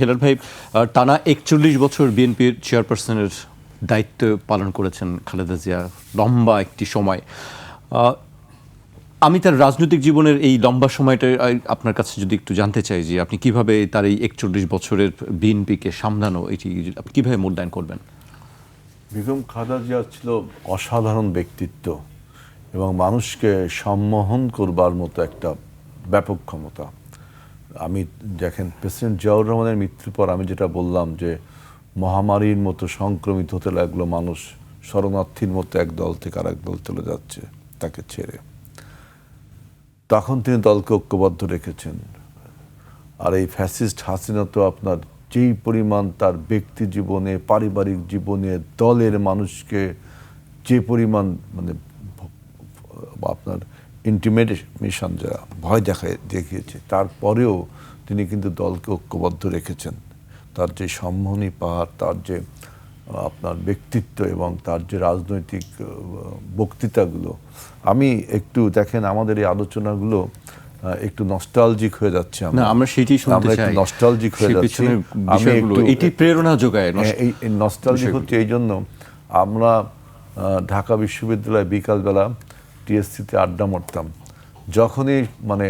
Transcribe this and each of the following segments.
হেলাল ভাই, টানা ৪১ বছর বিএনপির চেয়ারপারসনের দায়িত্ব পালন করেছেন খালেদা জিয়া, লম্বা একটি সময়। আমি তার রাজনৈতিক জীবনের এই লম্বা সময়টা আপনার কাছে যদি একটু জানতে চাই যে আপনি কিভাবে তার এই ৪১ বছরের বিএনপিকে সামলানো এটি আপনি কীভাবে মূল্যায়ন করবেন? বেগম খালেদা জিয়া ছিল অসাধারণ ব্যক্তিত্ব এবং মানুষকে সম্মোহন করবার মতো একটা ব্যাপক ক্ষমতা। আমি দেখেন, প্রেসিডেন্ট জিয়াউর রহমানের মৃত্যুর পর আমি যেটা বললাম যে মহামারীর মতো সংক্রমিত হতে লাগলো মানুষ, শরণার্থীর মতো এক দল থেকে আরেক দল চলে যাচ্ছে তাকে ছেড়ে। তখন তিনি দলকে ঐক্যবদ্ধ রেখেছেন। আর এই ফ্যাসিস্ট হাসিনা তো আপনার যেই পরিমাণ তার ব্যক্তি জীবনে, পারিবারিক জীবনে, দলের মানুষকে যে পরিমাণ মানে আপনার ইন্টিমিডেশন, যারা ভয় দেখিয়েছে, তারপরেও তিনি কিন্তু দলকে ঐক্যবদ্ধ রেখেছেন। তার যে সম্মানী পাহাড়, তার যে আপনার ব্যক্তিত্ব এবং তার যে রাজনৈতিক বক্তৃতাগুলো, আমি একটু দেখেন আমাদের এই আলোচনাগুলো একটু নস্টালজিক হয়ে যাচ্ছে। আমরা সেটাই শুনতে চাই, নস্টালজিক হয়ে যাচ্ছি। আমি একটু এটি প্রেরণা যোগায়। এই নস্টালজিক হচ্ছে এই জন্য, আমরা ঢাকা বিশ্ববিদ্যালয়ে বিকালবেলা টিএসসিতে আড্ডা মারতাম। যখনই মানে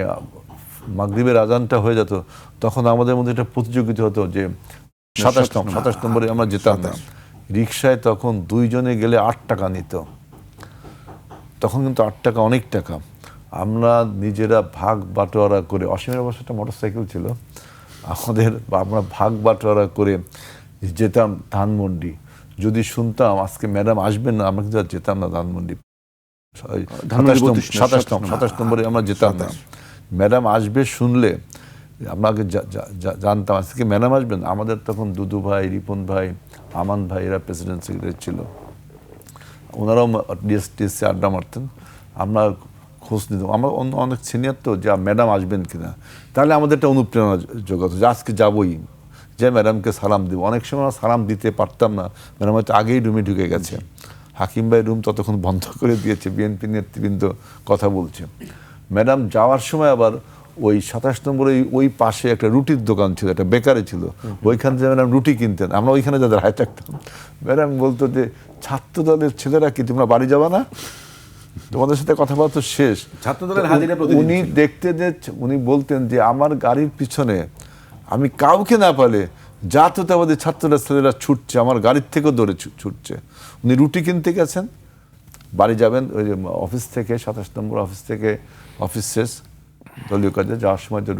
মাগরিবের আজানটা হয়ে যেত, তখন আমাদের মধ্যে একটা প্রতিযোগিতা হতো যে ২৭ নম্বরে আমরা যেতাম না। রিক্সায় তখন দুইজনে গেলে ৮ টাকা নিত। তখন কিন্তু ৮ টাকা অনেক টাকা। আমরা নিজেরা ভাগ বাটোয়ারা করে, অসীমের অবশ্য একটা মোটরসাইকেল ছিল আমাদের, আমরা ভাগ বাটোয়ারা করে যেতাম ধানমন্ডি। যদি শুনতাম আজকে ম্যাডাম আসবেন না, আমরা কিন্তু আর যেতাম না ধানমন্ডি। ২৭ নম্বরে আমরা যেতাম না। ম্যাডাম আসবে শুনলে আমরা আগে জানতাম আজকে ম্যাডাম আসবেন। আমাদের তখন দুদু ভাই, রিপন ভাই, আমান ভাই, এরা প্রেসিডেন্ট সেক্রেটারি ছিল। ওনারাও টিএসসি আড্ডা মারতেন, আমরা খোঁজ নিতাম। আমরা অনেক সিনিয়র তো, যে ম্যাডাম আসবেন কিনা, তাহলে আমাদের একটা অনুপ্রেরণা জোগাতো যে আজকে যাবোই, যে ম্যাডামকে সালাম দেবো। অনেক সময় আমরা সালাম দিতে পারতাম না, ম্যাডাম হয়তো আগেই রুমে ঢুকে গেছে। হাকিম ভাই রুম ততক্ষণ বন্ধ করে দিয়েছে, বিএনপি নেতৃবৃন্দ কথা বলছে। ম্যাডাম যাওয়ার সময় আবার ওই ২৭ নম্বরে ওই পাশে একটা রুটির দোকান ছিল, একটা বেকারি ছিল, ওইখান থেকে ম্যাডাম রুটি কিনতেন। আমরা ওইখানে যাদের হায় থাকতাম। ম্যাডাম বলতো যে ছাত্র দলের ছেলেরা কি তোমরা বাড়ি যাবা না, তোমাদের সাথে কথাবার্তা শেষ। উনি দেখতে যে উনি বলতেন যে আমার গাড়ির পিছনে আমি কাউকে না পালে জাতীয়তাবাদী ছাত্ররা ছেলেরা ছুটছে, আমার গাড়ির থেকেও দৌড়ে ছুটছে। উনি রুটি কিনতে গেছেন, বাড়ি যাবেন ওই যে অফিস থেকে, ২৭ নম্বর অফিস থেকে, অফিস শেষ দলীয় কাজে যাওয়ার সময় তো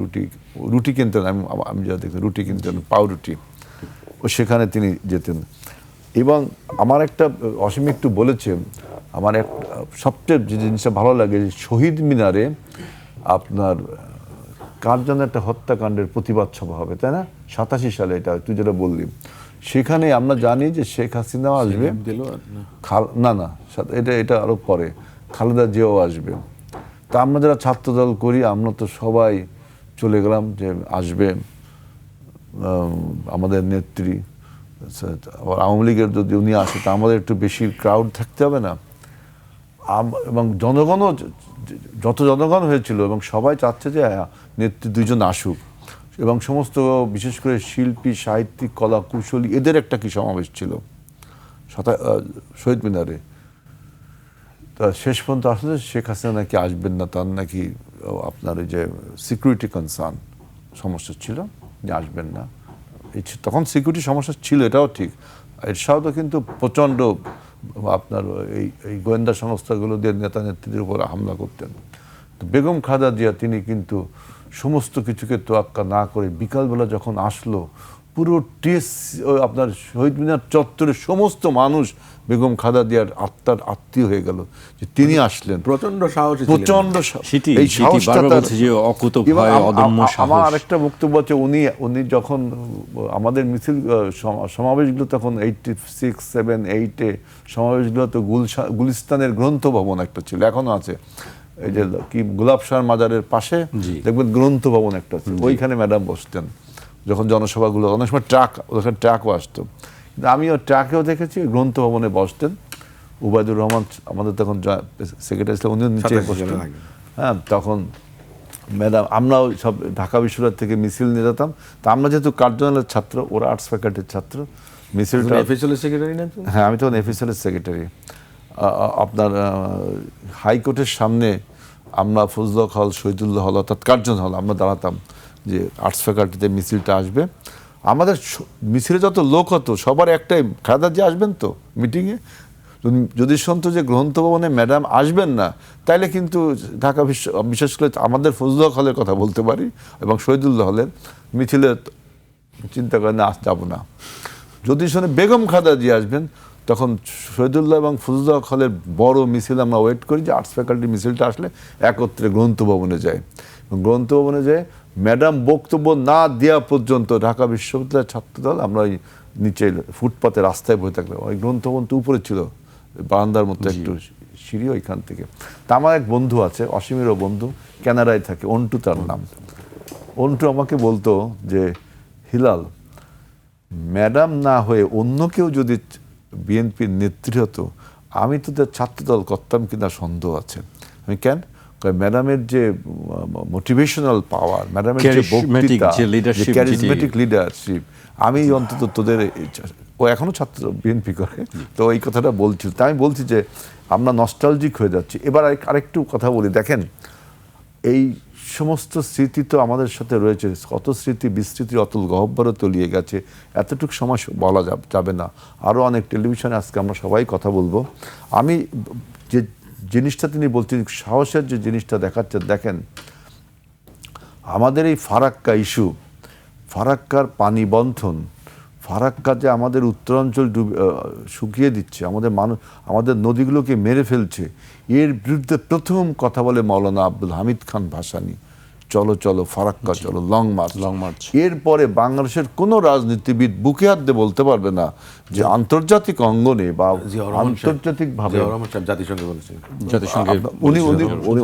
রুটি কিনতেন। আমি যা দেখতাম রুটি কিনতেন, পাউরুটি, ও সেখানে তিনি যেতেন। এবং আমার একটা, অসীম একটু বলেছে, আমার এক সবচেয়ে যে জিনিসটা ভালো লাগে, শহীদ মিনারে আপনার কার জন্য একটা হত্যাকাণ্ডের প্রতিবাদ সভা হবে, তাই না? ৮৭ সালে, এটা তুই যেটা বললি, সেখানে আমরা জানি যে শেখ হাসিনাও আসবে, না এটা আরো পরে খালেদা জিয়াও আসবে। তা আমরা যারা ছাত্রদল করি, আমরা তো সবাই চলে গেলাম যে আসবে আমাদের নেত্রী। আবার আওয়ামী লীগের যদি উনি আসে, তা আমাদের একটু বেশি ক্রাউড থাকতে হবে না? এবং জনগণও, যত জনগণ হয়েছিল, এবং সবাই চাচ্ছে যে নেত্রী দুইজন আসুক, এবং সমস্ত বিশেষ করে শিল্পী, সাহিত্যিক, কলা কুশলী, এদের একটা কি সমাবেশ ছিল শহীদ মিনারে। তা শেষ পর্যন্ত আসলে শেখ হাসিনা নাকি আসবেন না, তার নাকি আপনার এই যে সিকিউরিটি কনসার্ন সমস্যা ছিল, যে আসবেন না। তখন সিকিউরিটি সমস্যা ছিল, এটাও ঠিক। এরশাদও কিন্তু প্রচণ্ড আপনার এই গোয়েন্দা সংস্থাগুলো দিয়ে নেতা নেত্রীদের উপর হামলা করতেন। তো বেগম খালেদা জিয়া তিনি কিন্তু সমস্ত কিছুকে তোয়াক্কা না করে বিকালবেলা যখন আসলো, পুরো আপনার শহীদ মিনার চত্বরের সমস্ত মানুষ বেগম খালেদা জিয়ার আত্মীয় হয়ে গেল যে তিনি আসলেন। প্রচন্ড সাহস, এই সাহসটা। আমার আরেকটা বক্তব্য আছে, উনি যখন আমাদের মিছিল সমাবেশগুলো, তখন 86, 7, 8 সমাবেশগুলো তো গুলিস্তানের গ্রন্থ ভবন একটা ছিল, এখনো আছে, এই যে কি গোলাপ শাহ মাজারের পাশে দেখবেন গ্রন্থ ভবন একটা আছে, ওইখানে ম্যাডাম বসতেন যখন জনসভাগুলো, অনেক সময় ওখানে ট্রাকও আসতো। কিন্তু আমিও ট্রাকেও দেখেছি, গ্রন্থ ভবনে বসতেন। উবায়দুর রহমান আমাদের তখন সেক্রেটারি ছিলেন, উনিও নিচে বসতেন। হ্যাঁ, তখন ম্যাডাম আমরাও সব ঢাকা বিশ্ববিদ্যালয় থেকে মিছিল নিয়ে যেতাম। তা আমরা যেহেতু কার্জনালের ছাত্র, ওরা আর্টস ফ্যাকাল্টির ছাত্র, মিছিলটা এফএসএল সেক্রেটারি না? হ্যাঁ, আমি তখন এফএসএলের সেক্রেটারি। আপনার হাইকোর্টের সামনে আমরা ফজলুল হল, শহীদুল্লাহ হল অর্থাৎ কার্জন হল আমরা দাঁড়াতাম যে আর্টস ফ্যাকাল্টিতে মিছিলটা আসবে। আমাদের মিছিলে যত লোক হতো সবার একটাই, খালেদা জিয়া আসবেন তো মিটিংয়ে, যদি শুনতো যে গ্রন্থ ভবনে ম্যাডাম আসবেন না তাইলে কিন্তু ঢাকা বিশেষ করে আমাদের ফজলুল হলের কথা বলতে পারি এবং শহীদুল্লাহ হলের মিছিলে চিন্তা করেন না যাবো না। যদি শুনে বেগম খালেদা জিয়া আসবেন তখন শহীদুল্লাহ এবং ফজলুল হলের বড় মিছিল আমরা ওয়েট করি যে আর্টস ফ্যাকাল্টি মিছিলটা আসলে একত্রে গ্রন্থ ভবনে যায়। গ্রন্থ ভবনে যায় ম্যাডাম বক্তব্য না দেওয়া পর্যন্ত ঢাকা বিশ্ববিদ্যালয়ের ছাত্রদল আমরা ওই নিচে ফুটপাতে রাস্তায় বসে থাকলাম। ওই গ্রন্থ ভবন তো উপরে ছিল, বারান্দার মতো একটু সিঁড়ি ওইখান থেকে। তা আমার এক বন্ধু আছে, অসীমেরও বন্ধু, কানাডায় থাকে, অন্টু তার নাম। অন্টু আমাকে বলতো যে হিলাল, ম্যাডাম না হয়ে অন্য কেউ যদি বিএনপির নেত্রী হতো আমি তো ছাত্রদল করতাম কিনা সন্দেহ আছে। আমি কেন? ম্যাডামের যে মোটিভেশনাল পাওয়ার, ম্যাডামের যে বক্তৃতা, ক্যারিজমেটিক লিডারশিপ, আমি অন্তত তোদের, ও এখনো ছাত্র বিএনপি করে, তো এই কথাটা বলছিল। তাই আমি বলছি যে আমরা নস্টালজিক হয়ে যাচ্ছি। এবার আরেকটু কথা বলি, দেখেন এই সমস্ত স্মৃতি তো আমাদের সাথে রয়েছে, কত স্মৃতি বিস্মৃতির অতুল গহ্বরে তলিয়ে গেছে, এতটুকু সময় বলা যাবে না। আরও অনেক টেলিভিশনে আজকে আমরা সবাই কথা বলবো। আমি যে জিনিসটা তিনি বলছেন, সাহসের যে জিনিসটা দেখাচ্ছে, দেখেন আমাদের এই ফারাক্কা ইস্যু, ফারাক্কার পানি বন্টন, ফারাক্কা যে আমাদের উত্তরাঞ্চল শুকিয়ে দিচ্ছে, আমাদের নদীগুলোকে মেরে ফেলছে, এর বিরুদ্ধে প্রথম কথা বলে মৌলানা আব্দুল হামিদ খান ভাসানী, চলো চলো ফারাক্কা চলো, লং মার্চ। এরপরে বাংলাদেশের কোনো রাজনীতিবিদ বুকে হাত দিয়ে বলতে পারবে না যে আন্তর্জাতিক অঙ্গনে বা আন্তর্জাতিক ভাবে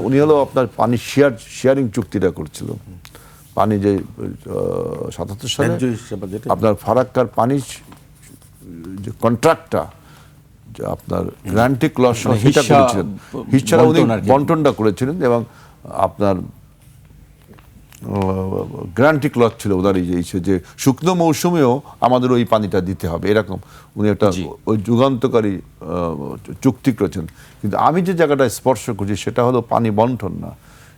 উনি হলো আপনার পানি শেয়ারিং চুক্তিটা করছিল। পানি যে ৭৭ সালে আপনার ফারাক্কার পানি যে কন্ট্রাক্টটা আপনার গ্যারান্টি ক্লজ সেটা করেছিলেন, হিসাবে উনি বন্টনটা করেছিলেন এবং আপনার গ্যারান্টি ক্লজ ছিল ওদের যে শুকনো মৌসুমেও আমাদের ওই পানিটা দিতে হবে, এরকম উনি একটা ওই যুগান্তকারী চুক্তি করেছেন। কিন্তু আমি যে জায়গাটা স্পর্শ করছি সেটা হলো পানি বন্টন না,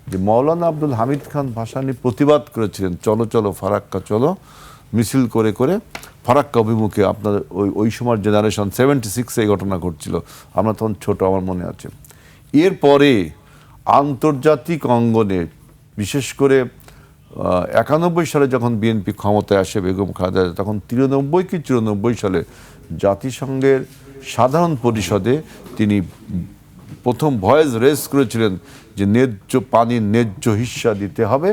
যে মৌলানা আব্দুল হামিদ খান ভাসানী প্রতিবাদ করেছিলেন চলো চলো ফারাক্কা চলো, মিছিল করে করে ফারাক্কা অভিমুখে। আপনার ওই সময় জেনারেশন 76 এই ঘটনা ঘটছিল, আমরা তখন ছোট, আমার মনে আছে। এরপরে আন্তর্জাতিক অঙ্গনে বিশেষ করে 91 সালে যখন বিএনপি ক্ষমতায় আসে বেগম খালেদা, তখন 93 কি 94 সালে জাতিসংঘের সাধারণ পরিষদে তিনি প্রথম ভয়েস রেজ করেছিলেন যে পানির ন্যায্য হিস্সা দিতে হবে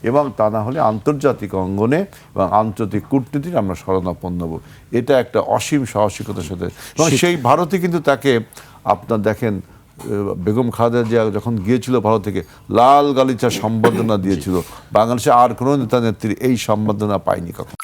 এবং তা না হলে আন্তর্জাতিক অঙ্গনে এবং আন্তর্জাতিক কূটনীতির আমরা শরণাপন্ন হব। এটা একটা অসীম সাহসিকতার সাথে, এবং সেই ভারতে কিন্তু তাকে আপনার দেখেন বেগম খালেদা জিয়া যখন গিয়েছিল ভারত থেকে লাল গালিচা সম্বর্ধনা দিয়েছিল। বাংলাদেশে আর কোনো নেতা নেত্রী এই সম্বর্ধনা পায়নি কখন।